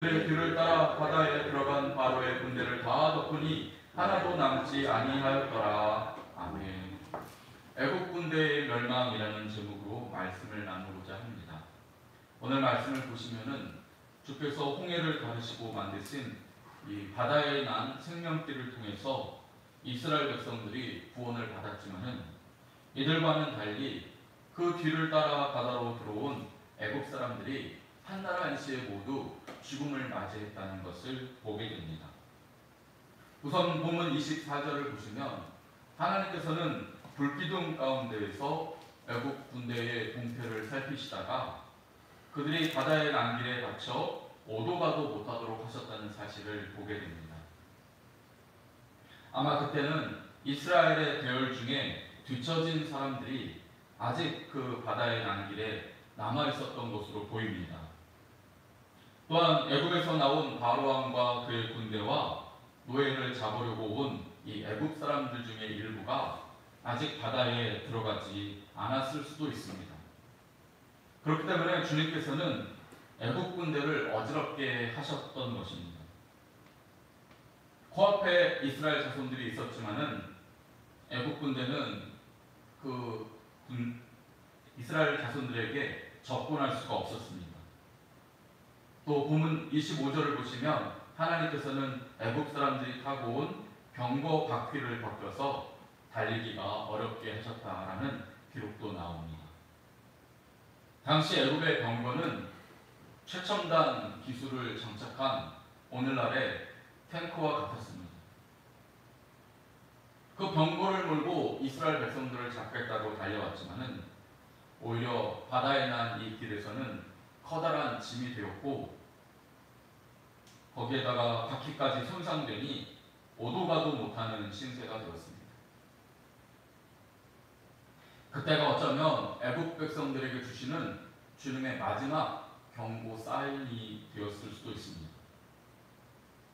길을 따라 바다에 들어간 바로의 군대를 다 덮으니 하나도 남지 아니하였더라. 아멘. 애국 군대의 멸망이라는 제목으로 말씀을 나누고자 합니다. 오늘 말씀을 보시면은 주께서 홍해를 가르시고 만드신 이 바다에 난 생명길을 통해서 이스라엘 백성들이 구원을 받았지만은 이들과는 달리 그 뒤를 따라 바다로 들어온 애국 사람들이 한나라 한시에 모두 죽음을 맞이했다는 것을 보게 됩니다. 우선 본문 24절을 보시면 하나님께서는 불기둥 가운데에서 애국 군대의 동태를 살피시다가 그들이 바다의 난길에 갇혀 오도 가도 못하도록 하셨다는 사실을 보게 됩니다. 아마 그때는 이스라엘의 대열 중에 뒤처진 사람들이 아직 그 바다의 난길에 남아있었던 것으로 보입니다. 또한 애굽에서 나온 바로왕과 그의 군대와 노예를 잡으려고 온 이 애굽 사람들 중에 일부가 아직 바다에 들어가지 않았을 수도 있습니다. 그렇기 때문에 주님께서는 애굽 군대를 어지럽게 하셨던 것입니다. 코앞에 이스라엘 자손들이 있었지만은 애굽 군대는 이스라엘 자손들에게 접근할 수가 없었습니다. 또 본문 25절을 보시면 하나님께서는 애굽 사람들이 타고 온 병거 바퀴를 벗겨서 달리기가 어렵게 하셨다라는 기록도 나옵니다. 당시 애굽의 병거는 최첨단 기술을 장착한 오늘날의 탱크와 같았습니다. 그 병거를 몰고 이스라엘 백성들을 잡겠다고 달려왔지만은 오히려 바다에 난 이 길에서는 커다란 짐이 되었고 거기에다가 바퀴까지 손상되니 오도 가도 못하는 신세가 되었습니다. 그때가 어쩌면 애국 백성들에게 주시는 주님의 마지막 경고 사인이 되었을 수도 있습니다.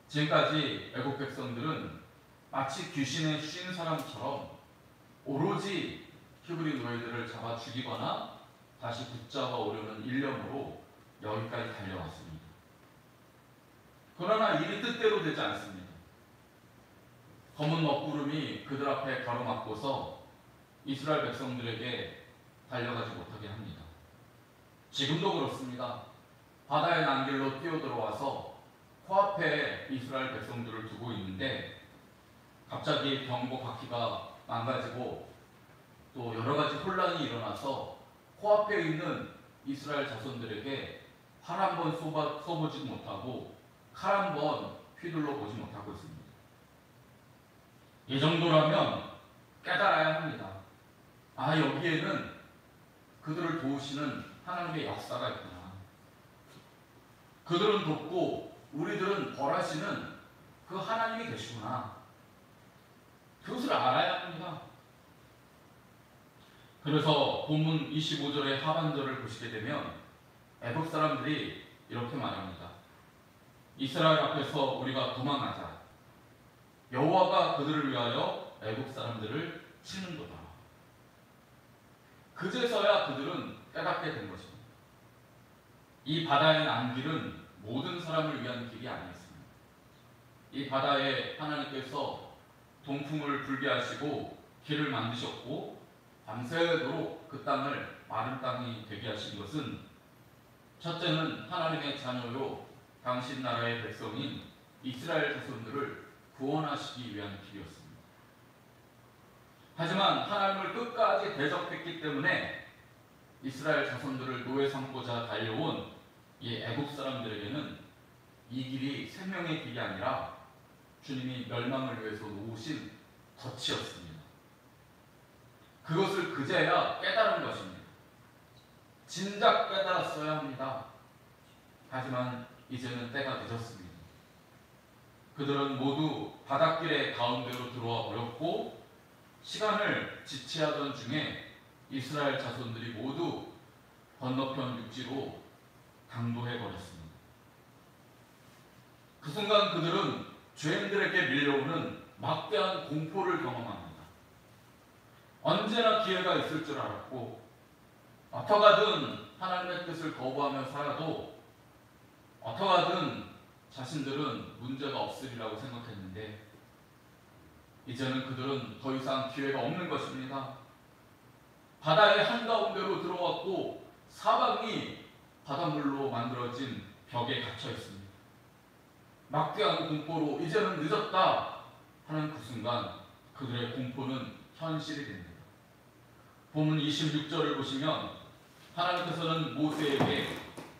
지금까지 애국 백성들은 마치 귀신에 쉰 사람처럼 오로지 히브리 노예들을 잡아 죽이거나 다시 붙잡아 오려는 일념으로 여기까지 달려왔습니다. 그러나 일이 뜻대로 되지 않습니다. 검은 먹구름이 그들 앞에 가로막고서 이스라엘 백성들에게 달려가지 못하게 합니다. 지금도 그렇습니다. 바다의 난길로 뛰어들어와서 코앞에 이스라엘 백성들을 두고 있는데 갑자기 병거 바퀴가 망가지고 또 여러가지 혼란이 일어나서 코앞에 있는 이스라엘 자손들에게 활 한 번 쏘보지 못하고 칼 한 번 휘둘러 보지 못하고 있습니다. 이 정도라면 깨달아야 합니다. 아, 여기에는 그들을 도우시는 하나님의 역사가 있구나. 그들은 돕고 우리들은 벌하시는 그 하나님이 계시구나. 그것을 알아야 합니다. 그래서 본문 25절의 하반절을 보시게 되면 애굽 사람들이 이렇게 말합니다. 이스라엘 앞에서 우리가 도망하자. 여호와가 그들을 위하여 애굽 사람들을 치는도다. 그제서야 그들은 깨닫게 된 것입니다. 이 바다의 난길은 모든 사람을 위한 길이 아니었습니다. 이 바다에 하나님께서 동풍을 불게 하시고 길을 만드셨고 밤새도록 그 땅을 마른 땅이 되게 하신 것은 첫째는 하나님의 자녀요 당신 나라의 백성인 이스라엘 자손들을 구원하시기 위한 길이었습니다. 하지만 하나님을 끝까지 대적했기 때문에 이스라엘 자손들을 노예 삼고자 달려온 이 애국 사람들에게는 이 길이 생명의 길이 아니라 주님이 멸망을 위해서 놓으신 덫이었습니다. 그것을 그제야 깨달은 것입니다. 진작 깨달았어야 합니다. 하지만 이제는 때가 늦었습니다. 그들은 모두 바닷길의 가운데로 들어와 버렸고 시간을 지체하던 중에 이스라엘 자손들이 모두 건너편 육지로 당도해 버렸습니다. 그 순간 그들은 죄인들에게 밀려오는 막대한 공포를 경험합니다. 언제나 기회가 있을 줄 알았고 어떡하든 하나님의 뜻을 거부하며 살아도 어떡하든 자신들은 문제가 없으리라고 생각했는데 이제는 그들은 더 이상 기회가 없는 것입니다. 바다의 한가운데로 들어왔고 사방이 바닷물로 만들어진 벽에 갇혀 있습니다. 막대한 공포로 이제는 늦었다 하는 그 순간 그들의 공포는 현실이 됩니다. 본문 26절을 보시면 하나님께서는 모세에게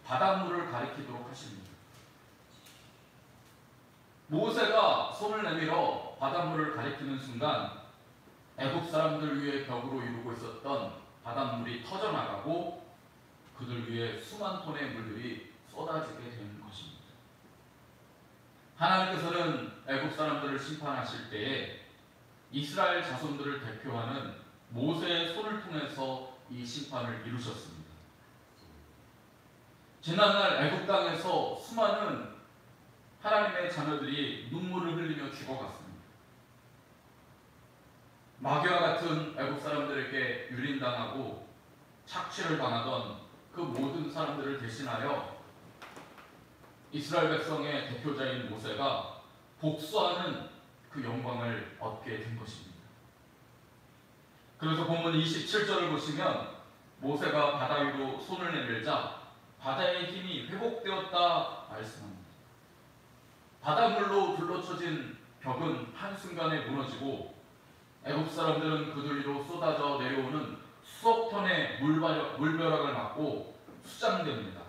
바닷물을 가리키도록 하십니다. 모세가 손을 내밀어 바닷물을 가리키는 순간 애국 사람들 위에 벽으로 이루고 있었던 바닷물이 터져나가고 그들 위에 수만 톤의 물들이 쏟아지게 되는 것입니다. 하나님께서는 애국 사람들을 심판하실 때에 이스라엘 자손들을 대표하는 모세의 손을 통해서 이 심판을 이루셨습니다. 지난날 애국 땅에서 수많은 하나님의 자녀들이 눈물을 흘리며 죽어갔습니다. 마귀와 같은 애국 사람들에게 유린당하고 착취를 당하던 그 모든 사람들을 대신하여 이스라엘 백성의 대표자인 모세가 복수하는 그 영광을 얻게 된 것입니다. 그래서 본문 27절을 보시면 모세가 바다 위로 손을 내밀자 바다의 힘이 회복되었다 말씀합니다. 바닷물로 둘러쳐진 벽은 한순간에 무너지고 애국 사람들은 그들 위로 쏟아져 내려오는 수억 톤의 물벼락을 맞고 수장됩니다.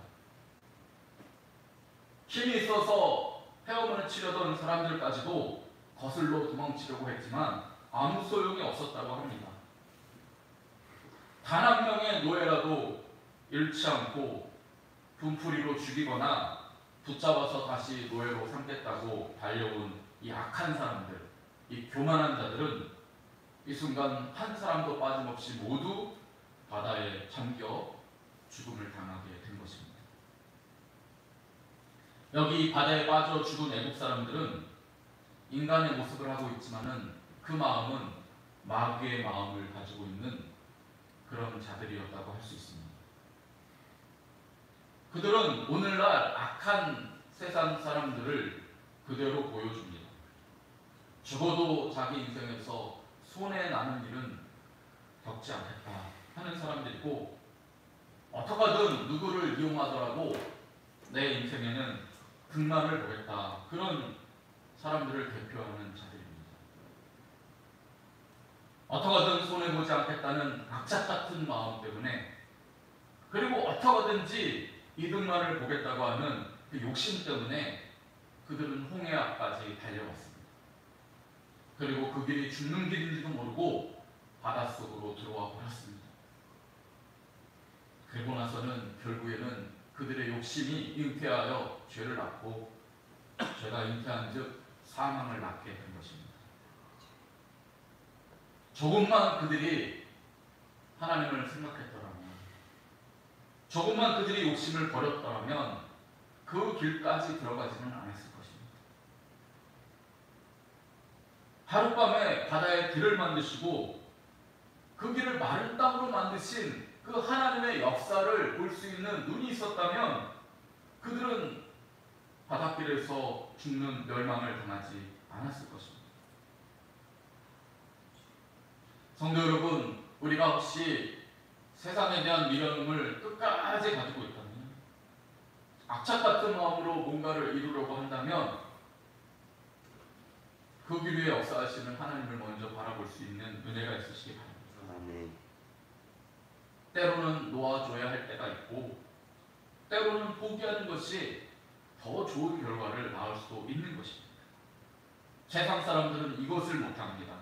힘이 있어서 헤엄을 치려던 사람들까지도 거슬러 도망치려고 했지만 아무 소용이 없었다고 합니다. 단 한 명의 노예라도 잃지 않고 분풀이로 죽이거나 붙잡아서 다시 노예로 삼겠다고 달려온 이 악한 사람들, 이 교만한 자들은 이 순간 한 사람도 빠짐없이 모두 바다에 잠겨 죽음을 당하게 된 것입니다. 여기 바다에 빠져 죽은 애국 사람들은 인간의 모습을 하고 있지만은 그 마음은 마귀의 마음을 가지고 있는 그런 자들이었다고 할 수 있습니다. 그들은 오늘날 악한 세상 사람들을 그대로 보여줍니다. 죽어도 자기 인생에서 손해나는 일은 겪지 않겠다 하는 사람들이고 어떻게든 누구를 이용하더라도 내 인생에는 등만을 보겠다 그런 사람들을 대표하는 자들입니다. 어떻게든 손해보지 않겠다는 악착 같은 마음 때문에 그리고 어떻게든지 이득만을 보겠다고 하는 그 욕심 때문에 그들은 홍해앞까지 달려왔습니다. 그리고 그 길이 죽는 길인지도 모르고 바닷속으로 들어와 버렸습니다. 그리고 나서는 결국에는 그들의 욕심이 잉태하여 죄를 낳고 죄가 잉태한 즉 사망을 낳게 된 것입니다. 조금만 그들이 하나님을 생각했더라면 조금만 그들이 욕심을 버렸더라면 그 길까지 들어가지는 않았을 것입니다. 하룻밤에 바다에 길을 만드시고 그 길을 마른 땅으로 만드신 그 하나님의 역사를 볼 수 있는 눈이 있었다면 그들은 바닷길에서 죽는 멸망을 당하지 않았을 것입니다. 성도 여러분, 우리가 혹시 세상에 대한 미련을 끝까지 가지고 있다면 악착 같은 마음으로 뭔가를 이루려고 한다면 그 길 위에 역사하시는 하나님을 먼저 바라볼 수 있는 은혜가 있으시기 바랍니다. 아멘. 때로는 놓아줘야 할 때가 있고 때로는 포기하는 것이 더 좋은 결과를 낳을 수도 있는 것입니다. 세상 사람들은 이것을 못합니다.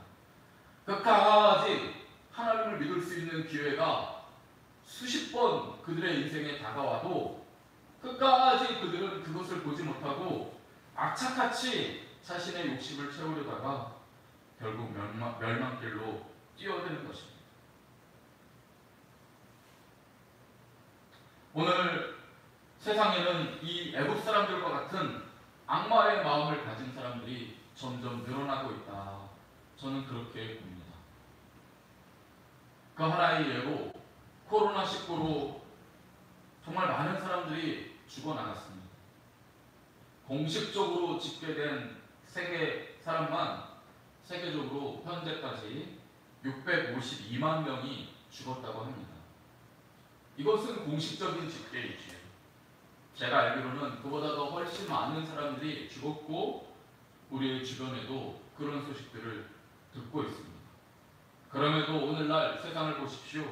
끝까지 하나님을 믿을 수 있는 기회가 수십 번 그들의 인생에 다가와도 끝까지 그들은 그것을 보지 못하고 악착같이 자신의 욕심을 채우려다가 결국 멸망길로 뛰어드는 것입니다. 오늘 세상에는 이 애국 사람들과 같은 악마의 마음을 가진 사람들이 점점 늘어나고 있다. 저는 그렇게 봅니다. 그 하나의 예로 코로나19로 정말 많은 사람들이 죽어나갔습니다. 공식적으로 집계된 세계 사람만 세계적으로 현재까지 652만 명이 죽었다고 합니다. 이것은 공식적인 집계이지요. 제가 알기로는 그보다 더 훨씬 많은 사람들이 죽었고 우리의 주변에도 그런 소식들을 듣고 있습니다. 그럼에도 오늘날 세상을 보십시오.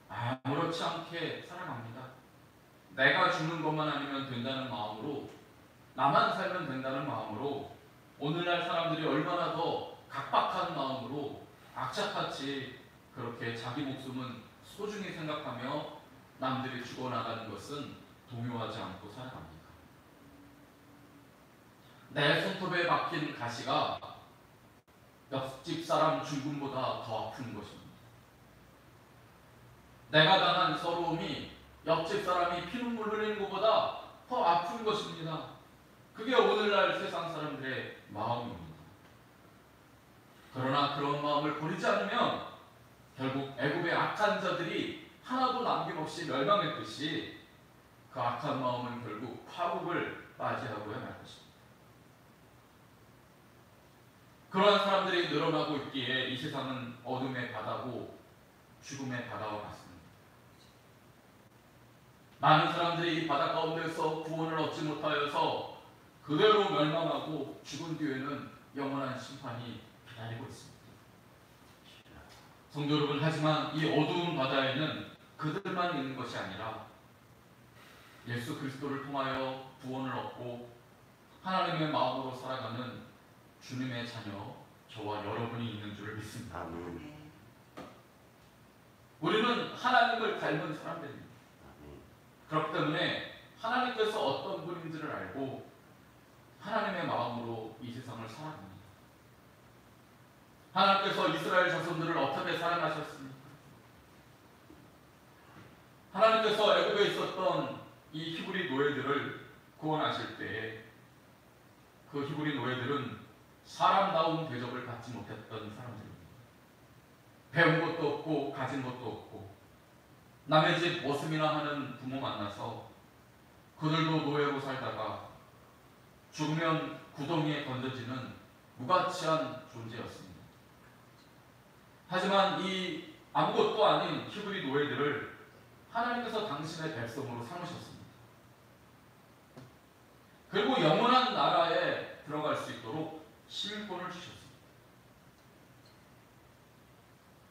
아무렇지 않게 살아갑니다. 내가 주는 것만 아니면 된다는 마음으로, 나만 살면 된다는 마음으로, 오늘날 사람들이 얼마나 더 각박한 마음으로 악착같이 그렇게 자기 목숨은 소중히 생각하며 남들이 죽어나가는 것은 동요하지 않고 살아갑니다. 내 손톱에 박힌 가시가 옆집 사람 죽음보다 더 아픈 것입니다. 내가 당한 서러움이 옆집 사람이 피눈물 흘리는 것보다 더 아픈 것입니다. 그게 오늘날 세상 사람들의 마음입니다. 그러나 그런 마음을 버리지 않으면 결국 애굽의 악한 자들이 하나도 남김없이 멸망했듯이 그 악한 마음은 결국 파국을 맞이하고야 말 것입니다. 그러한 사람들이 늘어나고 있기에 이 세상은 어둠의 바다고 죽음의 바다와 같습니다. 많은 사람들이 이 바다 가운데서 구원을 얻지 못하여서 그대로 멸망하고 죽은 뒤에는 영원한 심판이 기다리고 있습니다. 성도 여러분, 하지만 이 어두운 바다에는 그들만 있는 것이 아니라 예수 그리스도를 통하여 구원을 얻고 하나님의 마음으로 살아가는 주님의 자녀, 저와 여러분이 있는 줄을 믿습니다. 아멘. 우리는 하나님을 닮은 사람들입니다. 그렇기 때문에 하나님께서 어떤 분인지를 알고 하나님의 마음으로 이 세상을 살아갑니다. 하나님께서 이스라엘 자손들을 어떻게 사랑하셨습니까? 하나님께서 애굽에 있었던 이 히브리 노예들을 구원하실 때에 그 히브리 노예들은 사람다운 대접을 받지 못했던 사람들입니다. 배운 것도 없고 가진 것도 없고 남의 집 머슴이나 하는 부모 만나서 그들도 노예로 살다가 죽으면 구덩이에 던져지는 무가치한 존재였습니다. 하지만 이 아무것도 아닌 히브리 노예들을 하나님께서 당신의 백성으로 삼으셨습니다. 그리고 영원한 나라에 들어갈 수 있도록 시민권을 주셨습니다.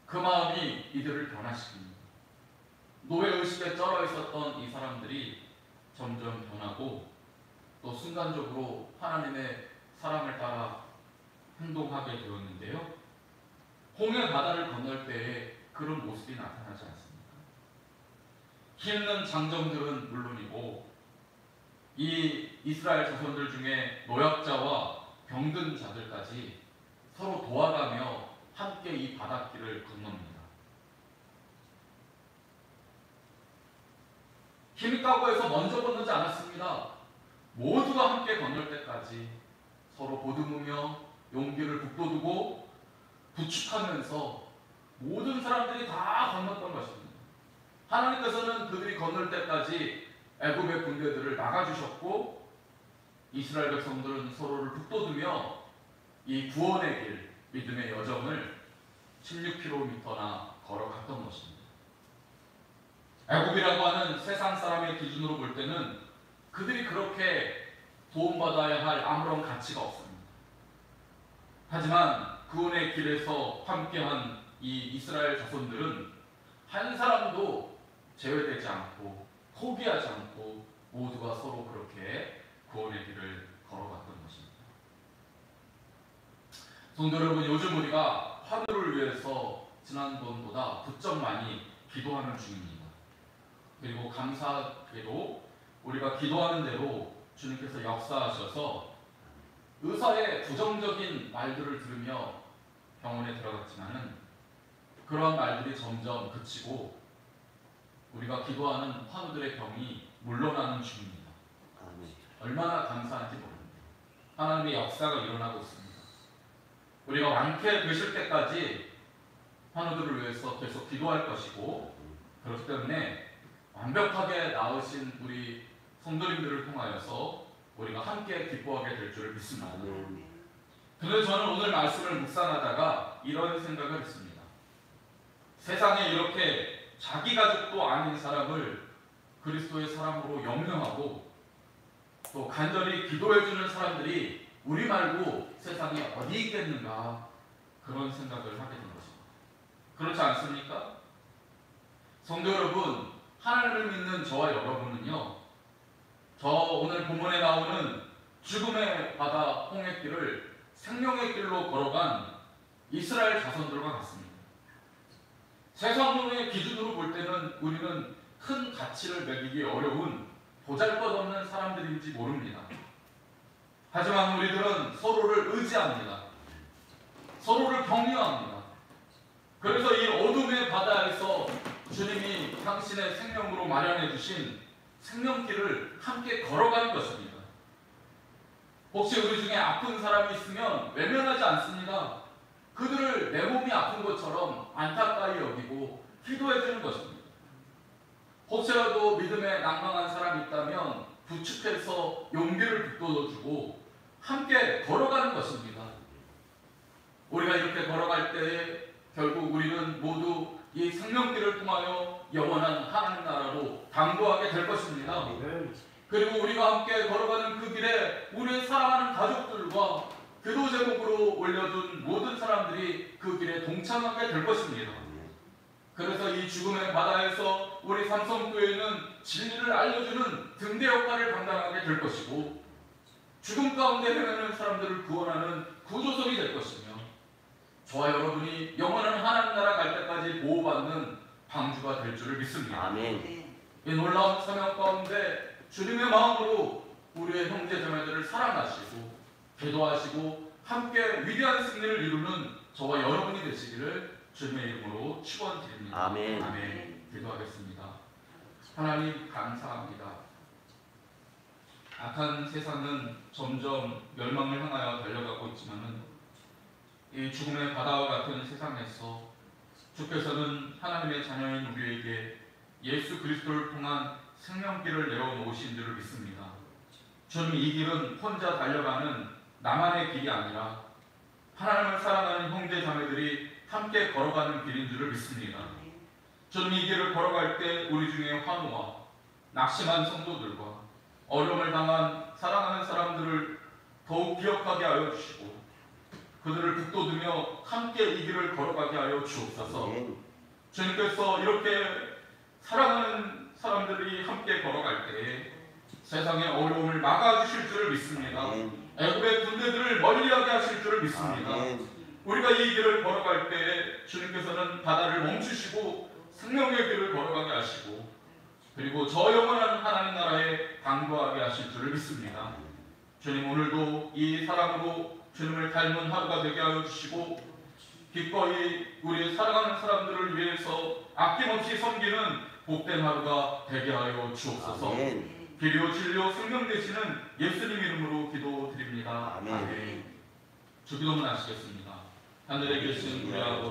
그 마음이 이들을 변화시킵니다. 노예의식에 쩔어 있었던 이 사람들이 점점 변하고 또 순간적으로 하나님의 사랑을 따라 행동하게 되었는데요. 홍해 바다를 건널 때에 그런 모습이 나타나지 않습니까? 힘있는 장정들은 물론이고 이 이스라엘 자손들 중에 노약자와 병든 자들까지 서로 도와가며 함께 이 바닷길을 건넙니다. 힘이 있다고 해서 먼저 건너지 않았습니다. 모두가 함께 건널 때까지 서로 보듬으며 용기를 북돋우고 부축하면서 모든 사람들이 다 건넜던 것입니다. 하나님께서는 그들이 건널 때까지 애굽의 군대들을 막아주셨고 이스라엘 백성들은 서로를 북돋우며 이 구원의 길, 믿음의 여정을 16km나 걸어갔던 것입니다. 애굽이라고 하는 세상 사람의 기준으로 볼 때는 그들이 그렇게 도움받아야 할 아무런 가치가 없습니다. 하지만 구원의 길에서 함께한 이 이스라엘 자손들은 한 사람도 제외되지 않고 포기하지 않고 모두가 서로 그렇게 구원의 길을 걸어갔던 것입니다. 성도 여러분, 요즘 우리가 화교를 위해서 지난번보다 부쩍 많이 기도하는 중입니다. 그리고 감사하게도 우리가 기도하는 대로 주님께서 역사하셔서 의사의 부정적인 말들을 들으며 병원에 들어갔지만은 그러한 말들이 점점 그치고 우리가 기도하는 환우들의 병이 물러나는 중입니다. 얼마나 감사한지 모릅니다. 하나님의 역사가 일어나고 있습니다. 우리가 완쾌 되실 때까지 환우들을 위해서 계속 기도할 것이고 그렇기 때문에 완벽하게 나으신 우리 성도님들을 통하여서 우리가 함께 기뻐하게 될 줄을 믿습니다. 아멘. 그래서 저는 오늘 말씀을 묵상하다가 이런 생각을 했습니다. 세상에 이렇게 자기 가족도 아닌 사람을 그리스도의 사람으로 영령하고 또 간절히 기도해주는 사람들이 우리 말고 세상에 어디 있겠는가, 그런 생각을 하게 된 것입니다. 그렇지 않습니까? 성도 여러분, 하나님을 믿는 저와 여러분은요, 저 오늘 본문에 나오는 죽음의 바다 홍해길을 생명의 길로 걸어간 이스라엘 자손들과 같습니다. 세상의 기준으로 볼 때는 우리는 큰 가치를 매기기 어려운 보잘것없는 사람들인지 모릅니다. 하지만 우리들은 서로를 의지합니다. 서로를 격려합니다. 그래서 이 어둠의 바다에서 주님이 당신의 생명으로 마련해 주신 생명길을 함께 걸어가는 것입니다. 혹시 우리 중에 아픈 사람이 있으면 외면하지 않습니다. 그들을 내 몸이 아픈 것처럼 안타까이 여기고 기도해 주는 것입니다. 혹시라도 믿음에 낭망한 사람이 있다면 부축해서 용기를 북돋워주고 함께 걸어가는 것입니다. 우리가 이렇게 걸어갈 때에 결국 우리는 모두 이 생명길을 통하여 영원한 하나님 나라로 당도하게 될 것입니다. 그리고 우리가 함께 걸어가는 그 길에 우리의 사랑하는 가족들과 기도 제목으로 올려준 모든 사람들이 그 길에 동참하게 될 것입니다. 그래서 이 죽음의 바다에서 우리 삼성교회는 진리를 알려주는 등대 역할을 감당하게 될 것이고, 죽음 가운데 헤매는 사람들을 구원하는 구조선이 될 것이며, 저와 여러분이 영원한 하나님 나라 갈 때까지 보호받는 방주가 될 줄을 믿습니다. 아멘. 이 놀라운 사명 가운데 주님의 마음으로 우리의 형제자매들을 사랑하시고 기도하시고 함께 위대한 승리를 이루는 저와 여러분이 되시기를 주님의 이름으로 축원드립니다. 아멘. 아멘. 기도하겠습니다. 하나님 감사합니다. 악한 세상은 점점 멸망을 향하여 달려가고 있지만은 이 죽음의 바다와 같은 세상에서 주께서는 하나님의 자녀인 우리에게 예수 그리스도를 통한 생명길을 내어놓으신 줄을 믿습니다. 주님, 이 길은 혼자 달려가는 나만의 길이 아니라 하나님을 사랑하는 형제 자매들이 함께 걸어가는 길인 줄을 믿습니다. 주님, 이 길을 걸어갈 때 우리 중에 환우와 낙심한 성도들과 어려움을 당한 사랑하는 사람들을 더욱 기억하게 하여 주시고 그들을 북돋우며 함께 이 길을 걸어가게 하여 주옵소서. 주님께서 이렇게 사랑하는 사람들이 함께 걸어갈 때에 세상의 어려움을 막아주실 줄을 믿습니다. 애굽의 군대들을 멀리하게 하실 줄을 믿습니다. 우리가 이 길을 걸어갈 때에 주님께서는 바다를 멈추시고 생명의 길을 걸어가게 하시고 그리고 저 영원한 하나님 나라에 당도하게 하실 줄을 믿습니다. 주님, 오늘도 이 사랑으로 주님을 닮은 하루가 되게 하여 주시고 기꺼이 우리 사랑하는 사람들을 위해서 아낌없이 섬기는 복된 하루가 되게 하여 주옵소서. 비료 진료 생명 되시는 예수님 이름으로 기도드립니다. 아멘. 주기도문 하시겠습니다. 하늘에 계신 우리 아버지